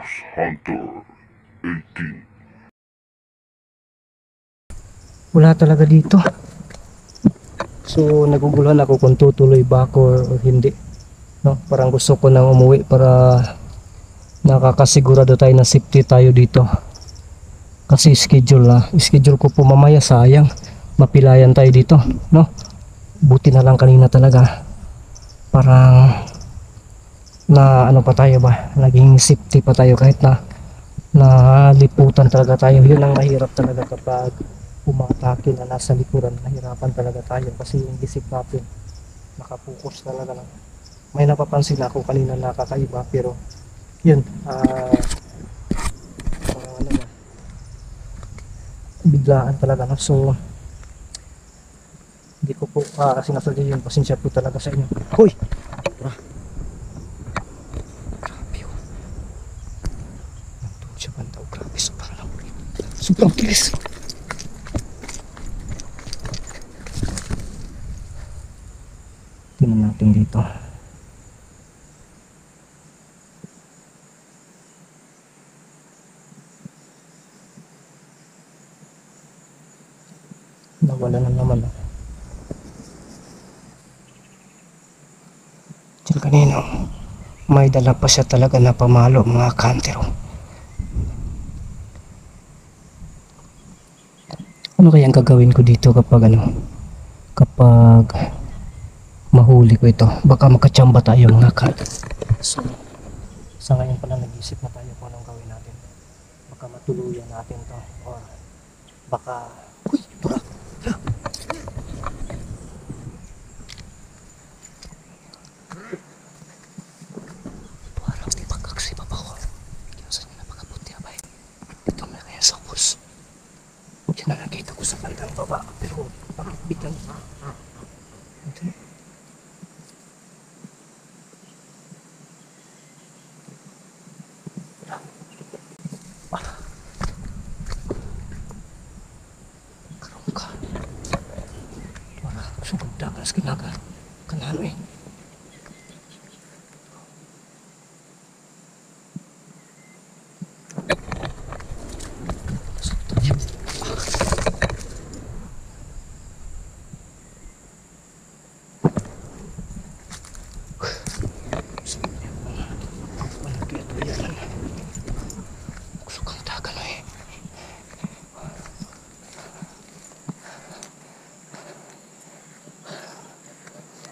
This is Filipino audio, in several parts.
Ghost Hunter 18. Wala talaga dito. So naguguluhan ako kung tutuloy ba ako o hindi, no? Parang gusto ko nang umuwi para nakakasigurado tayo na safety tayo dito. Kasi schedule ko po mamaya, sayang mapilayan tayo dito, no? Buti na lang kanina talaga parang na ano pa tayo ba, naging safety pa tayo kahit na naliputan talaga tayo. Yun ang mahirap talaga kapag umatake na nasa likuran. Nahirapan talaga tayo kasi yung isip natin nakapokus talaga lang. May napapansin ako kanina nakakaiba, pero yun, parang ano ba, biglaan talaga, no? So hindi ko po sinasadya yun, pasensya po talaga sa inyo. Hoy! Grabe yun, nandun siya bandaw. Grabe, sobrang bilis. Tingnan natin dito. Nawala na naman. Diyan kanina, may dala pa siya talaga na pamalo, mga kantero. Ano kaya ang gagawin ko dito kapag mahuli ko ito? Baka makachamba tayo, mga kantero. So sa ngayon pala nag-isip na tayo kung anong gawin natin. Baka matuluyan natin to, or baka nakakita ko sa bandang baba, pero biglang karoon ka wala sugod dagas kinaga kanano eh.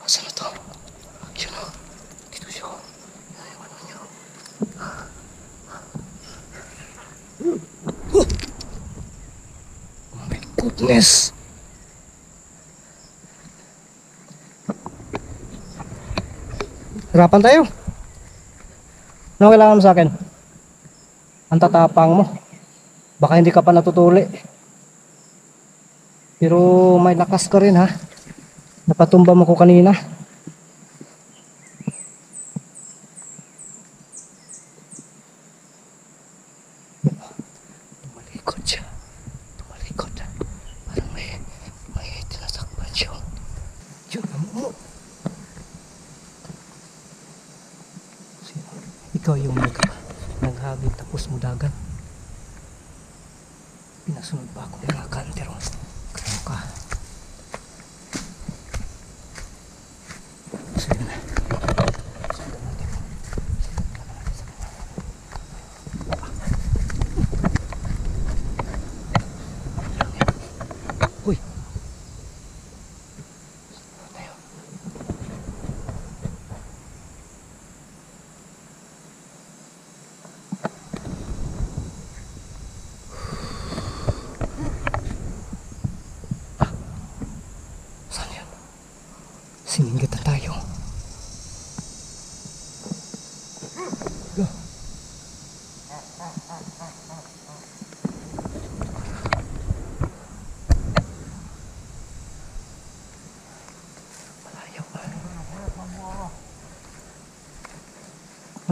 Saan na to? Yun o. Dito siya. Ay, ano niya? Oh my goodness. Hirapan tayo. Ano kailangan mo sa akin? Ang tatapang mo. Baka hindi ka pa natutuli. Pero may lakas ka rin, ha? Napatumba mo ko kanina. Tumalikod siya. Tumalikod. Parang may tinatakpan siya. Yun mo. Ikaw yung naghagit tapos mudagan. Pinasunod ba ako mga kantero? Kaya ka. Uy. Saan yan? Sininggitan tayo. Go.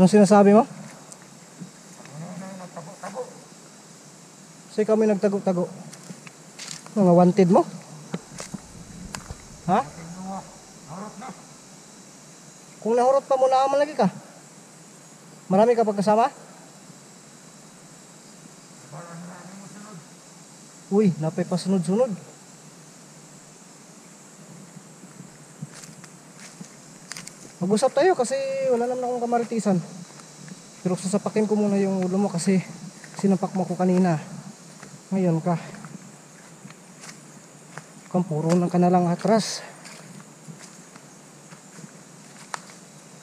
Anong sinasabi mo? Kasi kami nagtago-tago. Mga wanted mo? Ha? Kung nahurot pa mo na aman lagi ka? Marami ka pagkasama? Uy, napay pa sunod-sunod. Mag-usap tayo kasi wala naman akong kamaritisan. Pero sasapakin ko muna yung ulo mo kasi sinapak mo ko kanina. Ngayon ka. Kung puro na ka na lang atras.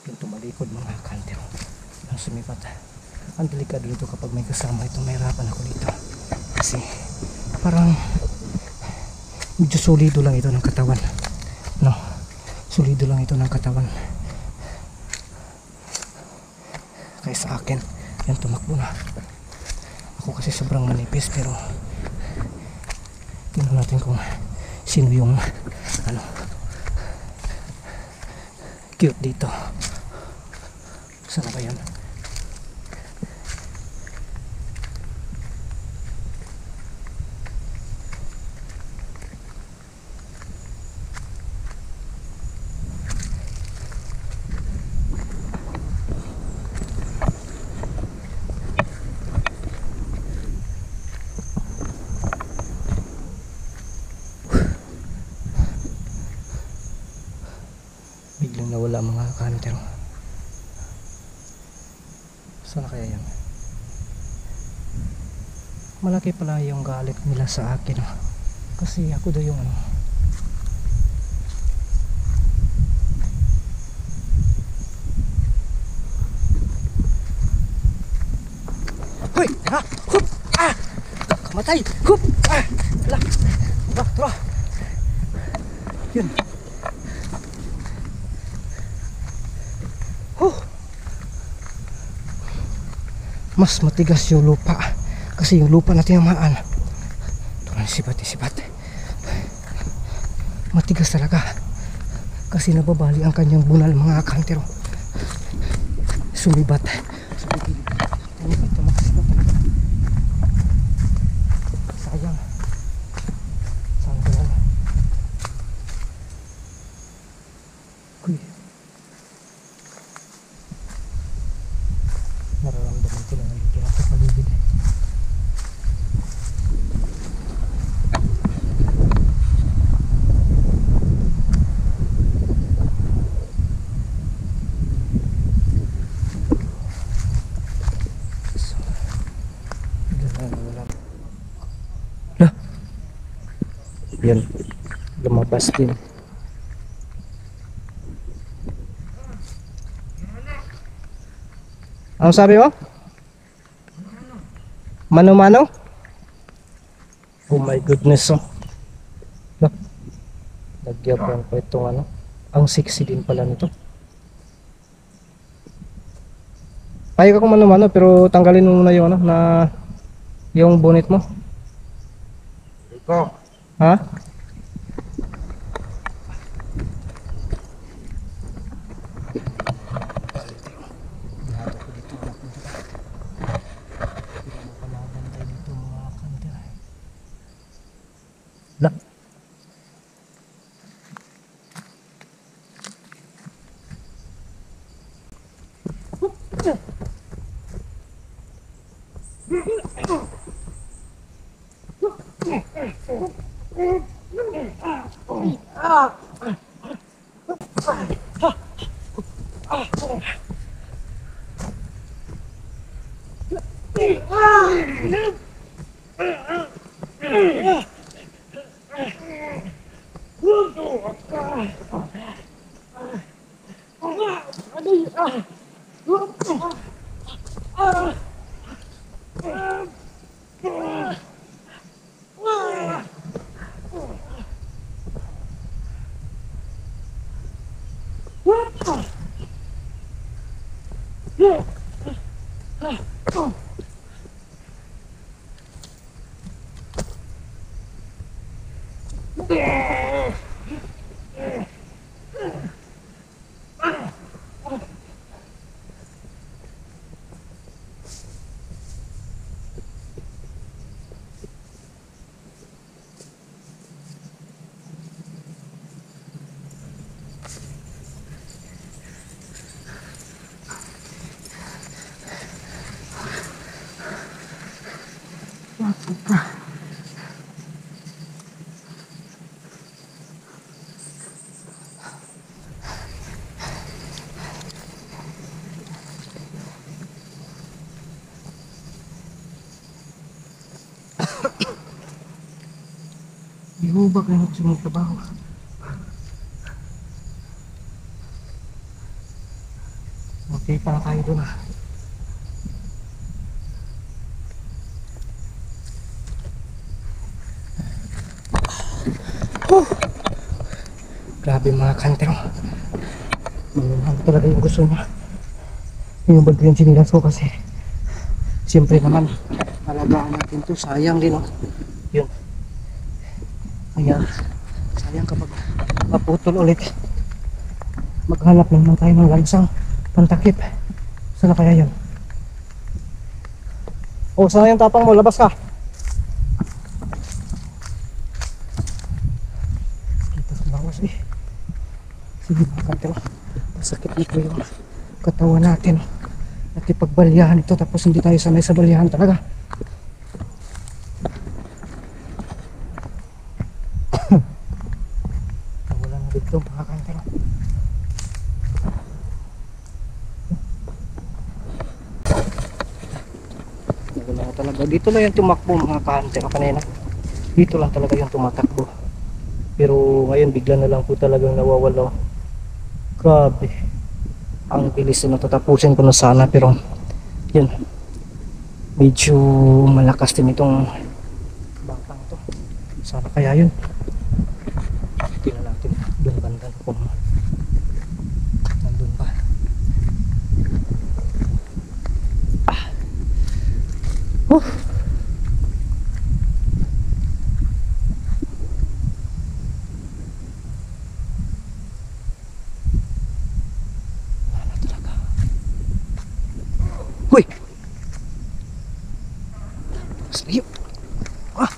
Yung tumalikod mga kanter. Ang sumipat. Ang delikado dito kapag may kasama ito. Mahirapan ako dito. Kasi parang medyo solido lang ito ng katawan. No? Solido lang ito ng katawan. Kaya sa akin, yan tumakbo na. Ako kasi sobrang manipis pero tingnan natin kung sino yung cute dito. Saan ba yan? Biglang nawala mga hunter. Saan kaya yan? Malaki pala yung galit nila sa akin. Kasi ako daw yung Hoy! Ha! Hup! Ah! Kamatay! Hup! Ah! Hala! Tara! Yun! Mas matigas yung lupa kasi yung lupa na tinamaan ito na sibat matigas talaga kasi nababali ang kanyang bunal mga kantero. Sumibat sayang lang. Uy, nararamdaman ko lang nandito na sa paligid. Lah, yan, lumabas din. Ano sabi mo? Mano-mano? Oh my goodness, oh. Nagyabang pa itong ang sexy din pala nito. Payag ako mano-mano pero tanggalin mo muna yung yung bonnet mo. Ikaw. Ha? Lah. Ihubag na ako sa mga trabaho. Okay, para tayo doon ah. Grabe mga kantero. Ano talaga yung gusto niya. Yung bag rin sinilas ko kasi siyempre naman alagaan natin to. Sayang din oh. Yun. Kaya sayang kapag maputol ulit. Maghanap naman tayo ng lansang pantakip. Saan na kaya yun? Oh, saan yung tapang mo? Labas ka. Kita sa bawas eh. Sige mga kantero. Masakit na po yung katawan natin. At ipagbalyahan ito tapos hindi tayo sanay sa balyahan talaga. Wala na dito mga kantero. Wala na talaga. Dito lang yung tumakbo mga kantero kanina. Dito lang talaga yung tumatakbo. Pero ngayon bigla na lang po talagang nawawala. Grabe. Ang bilis na tatapusin ko na sana pero yun. Medyo malakas din itong bangkang to. Sana kaya yun. Tingnan natin doon banda kung nandun pa. Oh. Hoy! Sayo! Ah!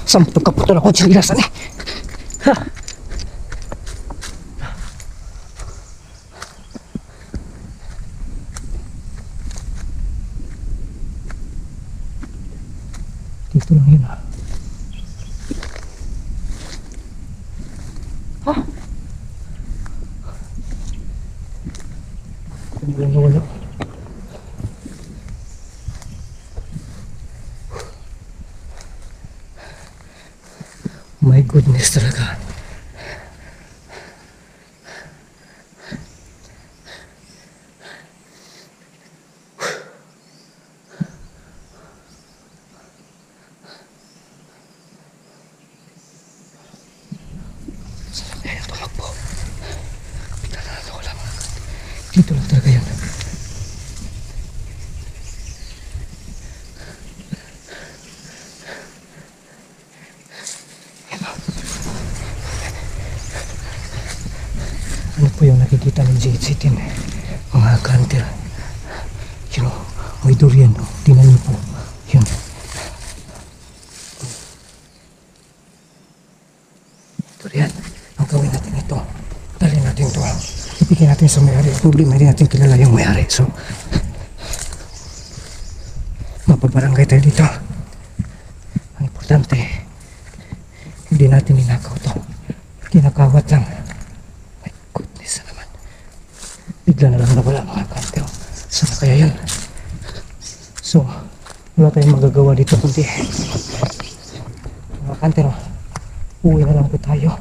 Sampung kaputol ako sinilasan eh! Ha! Dito lang yun ah. Wala. My goodness talaga. Saan kaya tumakbo? Bigla na lang wala mga kante. Dito lang talaga yan. Ano po yung nakikita ng JHC-10 mga kanter? Yun o, may durian o. Tingnan niyo po. Yun. Durian. Ang gawin natin ito. Dali natin ito. Ibigay natin sa may-ari. Problema hindi natin kilala yung may-ari. So, mapagbarangay tayo dito. Ang importante, hindi natin ninakaw ito. Kinakawat lang. Bigla na lang nawala mga kantero. Saan kaya yun? So, wala tayong magagawa dito kundi mga kantero, uwi na lang po tayo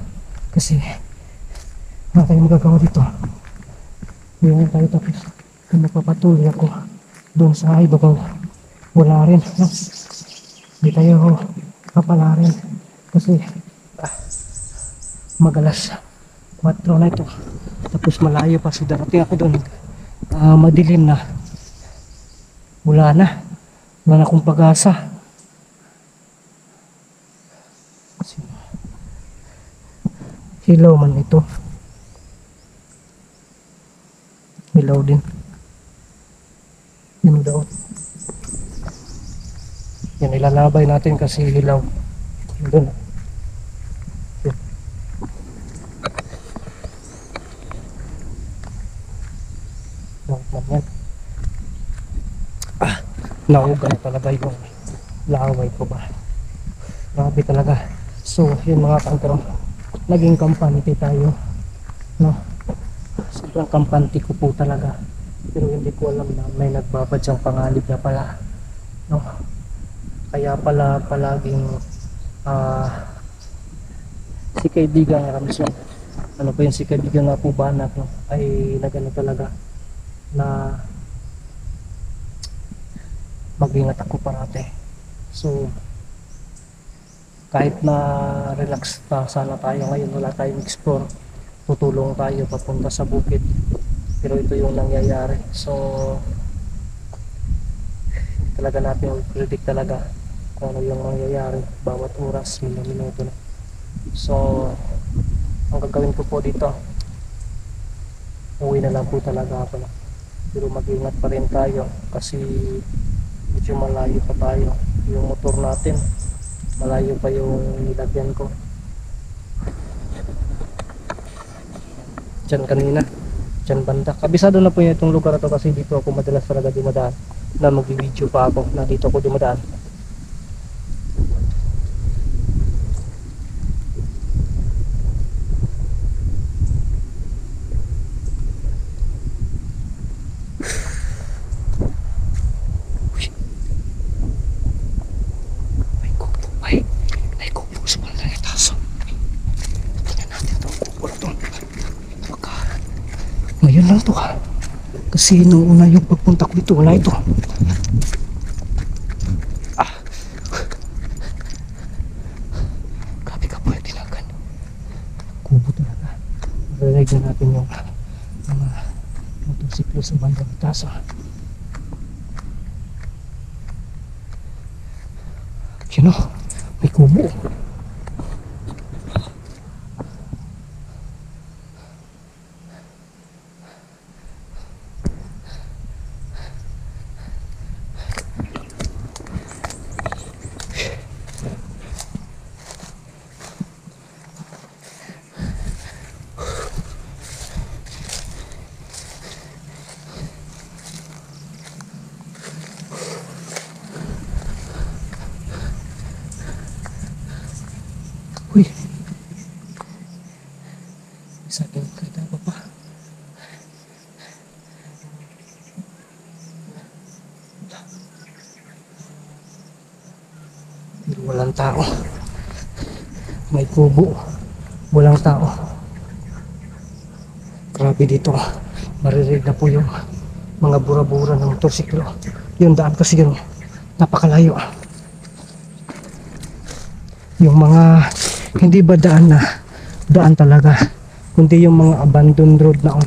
kasi wala tayong magagawa dito. Uwi na tayo tapos kung magpapatuloy ako doon sa ibabaw, wala rin no? Hindi tayo kapala rin kasi magalas 4 na ito. Tapos malayo pa si darating ako doon. Madilim na. Wala na. Wala na akong pag-asa. Hilaw man ito. Hilaw din. Yan daw. Yan ilalabay natin kasi hilaw. Doon. Naugan talaga yung laway ko ba. Grabe talaga. So yun mga kantero, naging kampante tayo no. So, sobrang kampante ko po talaga, pero hindi ko alam na may nagbabadyang panganib na pala, no? Kaya pala palaging si kaibigang Ramson, ano pa yun, si kaibigang nga po Banat, no? Ay nagano talaga na mag-ingat ako parate. So kahit na relax na sana tayo ngayon, wala tayong explore, tutulong tayo papunta sa bukid, pero ito yung nangyayari. So talaga natin predict talaga kung ano yung mangyayari bawat oras, minuto na. So ang gagawin ko po dito, uwi na lang po talaga ako, pero mag-ingat pa rin tayo kasi medyo malayo pa tayo. Yung motor natin malayo pa yung nilagyan ko dyan kanina, dyan banda. Kabisado na po yun itong lugar na to kasi dito ako madalas talaga dumadaan, na mag-video pa ako na dito ako dumadaan. Ngayon lang to ha, kasi nung una yung pagpunta ko dito wala ito. Grabe ka po yung tinagan, kubo talaga. Marinig na natin yung mga motorsiklo sa bandang itaas. Yun o, may kubo. Uy, isa din kita pa pa. Pero walang tao. May kubo, walang tao. Grabe dito, maririnig na po yung mga bura-bura ng motorsiklo. Yung daan kasi yun, napakalayo. Yung mga hindi ba daan na daan talaga, kundi yung mga abandoned road na